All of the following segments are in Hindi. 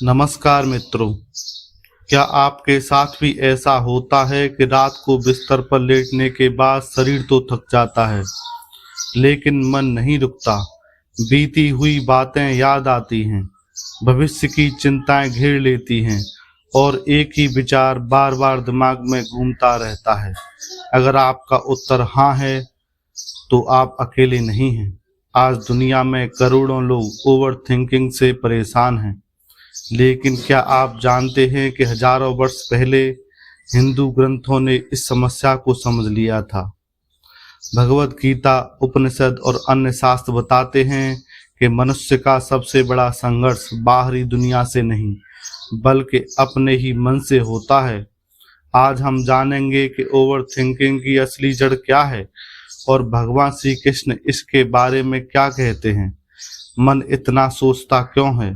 नमस्कार मित्रों, क्या आपके साथ भी ऐसा होता है कि रात को बिस्तर पर लेटने के बाद शरीर तो थक जाता है, लेकिन मन नहीं रुकता। बीती हुई बातें याद आती हैं, भविष्य की चिंताएं घेर लेती हैं और एक ही विचार बार बार दिमाग में घूमता रहता है। अगर आपका उत्तर हाँ है, तो आप अकेले नहीं हैं। आज दुनिया में करोड़ों लोग ओवर थिंकिंग से परेशान हैं। लेकिन क्या आप जानते हैं कि हजारों वर्ष पहले हिंदू ग्रंथों ने इस समस्या को समझ लिया था। भगवत गीता, उपनिषद और अन्य शास्त्र बताते हैं कि मनुष्य का सबसे बड़ा संघर्ष बाहरी दुनिया से नहीं, बल्कि अपने ही मन से होता है। आज हम जानेंगे कि ओवर थिंकिंग की असली जड़ क्या है और भगवान श्री कृष्ण इसके बारे में क्या कहते हैं। मन इतना सोचता क्यों है?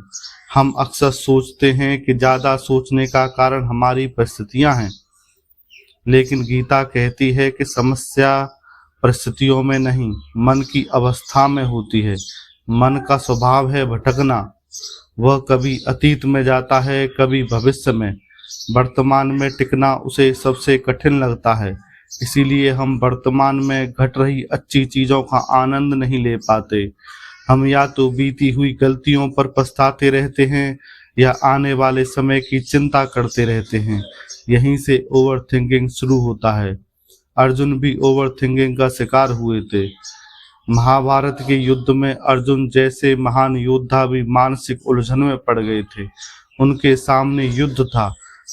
हम अक्सर सोचते हैं कि ज़्यादा सोचने का कारण हमारी परिस्थितियां हैं, लेकिन गीता कहती है कि समस्या परिस्थितियों में नहीं, मन की अवस्था में होती है। मन का स्वभाव है भटकना। वह कभी अतीत में जाता है, कभी भविष्य में। वर्तमान में टिकना उसे सबसे कठिन लगता है। इसीलिए हम वर्तमान में घट रही अच्छी चीज़ों का आनंद नहीं ले पाते। हम या तो बीती हुई गलतियों पर पछताते रहते हैं या आने वाले समय की चिंता करते रहते हैं। यहीं से ओवर थिंकिंग शुरू होता है। अर्जुन भी ओवर थिंकिंग का शिकार हुए थे। महाभारत के युद्ध में अर्जुन जैसे महान योद्धा भी मानसिक उलझन में पड़ गए थे। उनके सामने युद्ध था,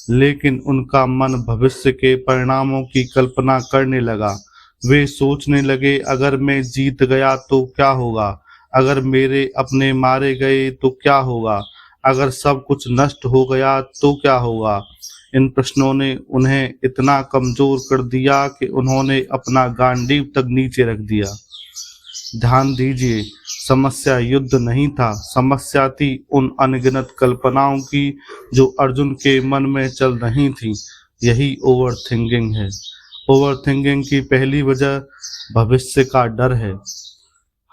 लेकिन उनका मन भविष्य के परिणामों की कल्पना करने लगा। वे सोचने लगे, अगर मैं जीत गया तो क्या होगा, अगर मेरे अपने मारे गए तो क्या होगा, अगर सब कुछ नष्ट हो गया तो क्या होगा। इन प्रश्नों ने उन्हें इतना कमजोर कर दिया कि उन्होंने अपना गांडीव तक नीचे रख दिया। ध्यान दीजिए, समस्या युद्ध नहीं था, समस्या थी उन अनगिनत कल्पनाओं की जो अर्जुन के मन में चल रही थी। यही ओवर थिंकिंग है। ओवर थिंकिंग की पहली वजह भविष्य का डर है।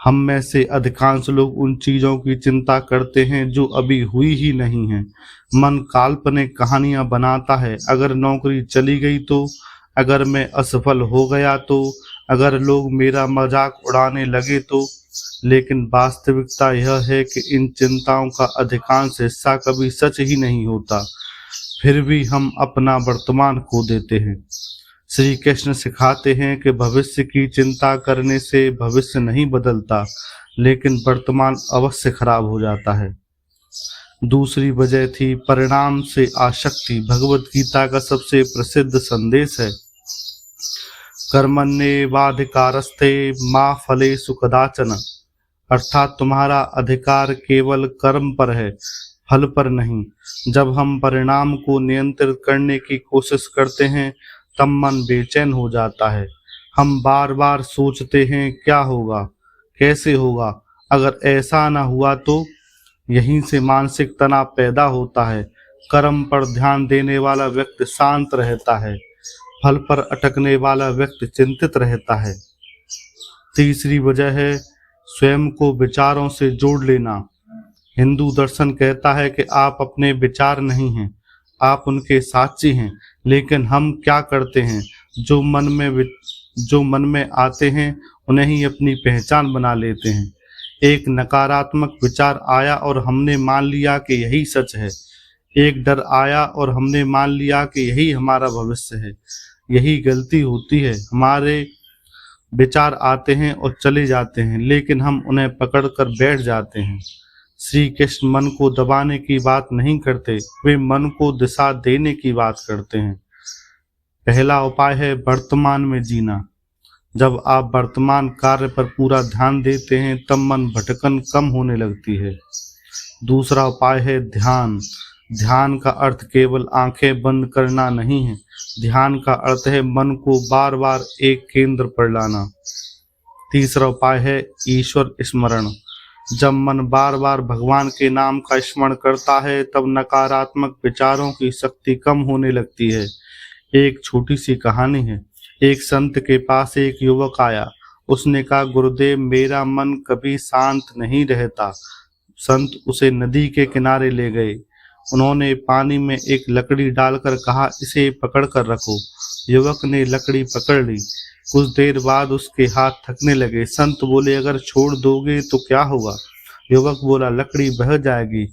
हम में से अधिकांश लोग उन चीज़ों की चिंता करते हैं जो अभी हुई ही नहीं हैं। मन काल्पनिक कहानियां बनाता है। अगर नौकरी चली गई तो, अगर मैं असफल हो गया तो, अगर लोग मेरा मजाक उड़ाने लगे तो। लेकिन वास्तविकता यह है कि इन चिंताओं का अधिकांश हिस्सा कभी सच ही नहीं होता। फिर भी हम अपना वर्तमान खो देते हैं। श्री कृष्ण सिखाते हैं कि भविष्य की चिंता करने से भविष्य नहीं बदलता, लेकिन वर्तमान अवश्य खराब हो जाता है। दूसरी वजह थी परिणाम से आसक्ति। भगवत गीता का सबसे प्रसिद्ध संदेश है, कर्मण्येवाधिकारस्ते मा फलेषु कदाचन। अर्थात तुम्हारा अधिकार केवल कर्म पर है, फल पर नहीं। जब हम परिणाम को नियंत्रित करने की कोशिश करते हैं, तब मन बेचैन हो जाता है। हम बार बार सोचते हैं, क्या होगा, कैसे होगा, अगर ऐसा ना हुआ तो। यहीं से मानसिक तनाव पैदा होता है। कर्म पर ध्यान देने वाला व्यक्ति शांत रहता है, फल पर अटकने वाला व्यक्ति चिंतित रहता है। तीसरी वजह है स्वयं को विचारों से जोड़ लेना। हिंदू दर्शन कहता है कि आप अपने विचार नहीं हैं, आप उनके साक्षी हैं। लेकिन हम क्या करते हैं, जो मन में आते हैं उन्हें ही अपनी पहचान बना लेते हैं। एक नकारात्मक विचार आया और हमने मान लिया कि यही सच है। एक डर आया और हमने मान लिया कि यही हमारा भविष्य है। यही गलती होती है। हमारे विचार आते हैं और चले जाते हैं, लेकिन हम उन्हें पकड़ कर बैठ जाते हैं। श्री कृष्ण मन को दबाने की बात नहीं करते, वे मन को दिशा देने की बात करते हैं। पहला उपाय है वर्तमान में जीना। जब आप वर्तमान कार्य पर पूरा ध्यान देते हैं, तब मन भटकन कम होने लगती है। दूसरा उपाय है ध्यान। ध्यान का अर्थ केवल आंखें बंद करना नहीं है। ध्यान का अर्थ है मन को बार बार एक केंद्र पर लाना। तीसरा उपाय है ईश्वर स्मरण। जब मन बार बार भगवान के नाम का स्मरण करता है, तब नकारात्मक विचारों की शक्ति कम होने लगती है। एक छोटी सी कहानी है। एक संत के पास एक युवक आया। उसने कहा, गुरुदेव, मेरा मन कभी शांत नहीं रहता, संत उसे नदी के किनारे ले गए। उन्होंने पानी में एक लकड़ी डालकर कहा, इसे पकड़ कर रखो। युवक ने लकड़ी पकड़ ली। कुछ देर बाद उसके हाथ थकने लगे। संत बोले, अगर छोड़ दोगे तो क्या होगा? युवक बोला, लकड़ी बह जाएगी।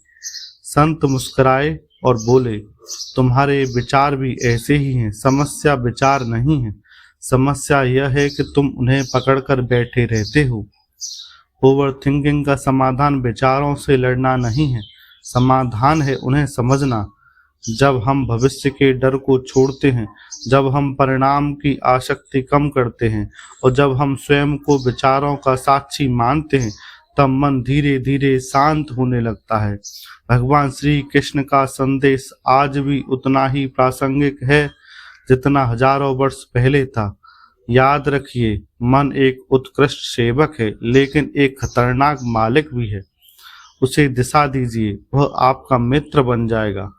संत मुस्कुराए और बोले, तुम्हारे विचार भी ऐसे ही हैं। समस्या विचार नहीं है, समस्या यह है कि तुम उन्हें पकड़कर बैठे रहते हो। ओवर थिंकिंग का समाधान विचारों से लड़ना नहीं है, समाधान है उन्हें समझना। जब हम भविष्य के डर को छोड़ते हैं, जब हम परिणाम की आसक्ति कम करते हैं और जब हम स्वयं को विचारों का साक्षी मानते हैं, तब मन धीरे धीरे शांत होने लगता है। भगवान श्री कृष्ण का संदेश आज भी उतना ही प्रासंगिक है जितना हजारों वर्ष पहले था। याद रखिए, मन एक उत्कृष्ट सेवक है, लेकिन एक खतरनाक मालिक भी है। उसे दिशा दीजिए, वह आपका मित्र बन जाएगा।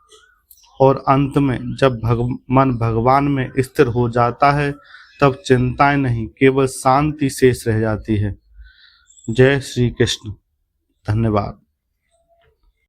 और अंत में जब मन भगवान में स्थिर हो जाता है, तब चिंताएं नहीं, केवल शांति शेष रह जाती है। जय श्री कृष्ण। धन्यवाद।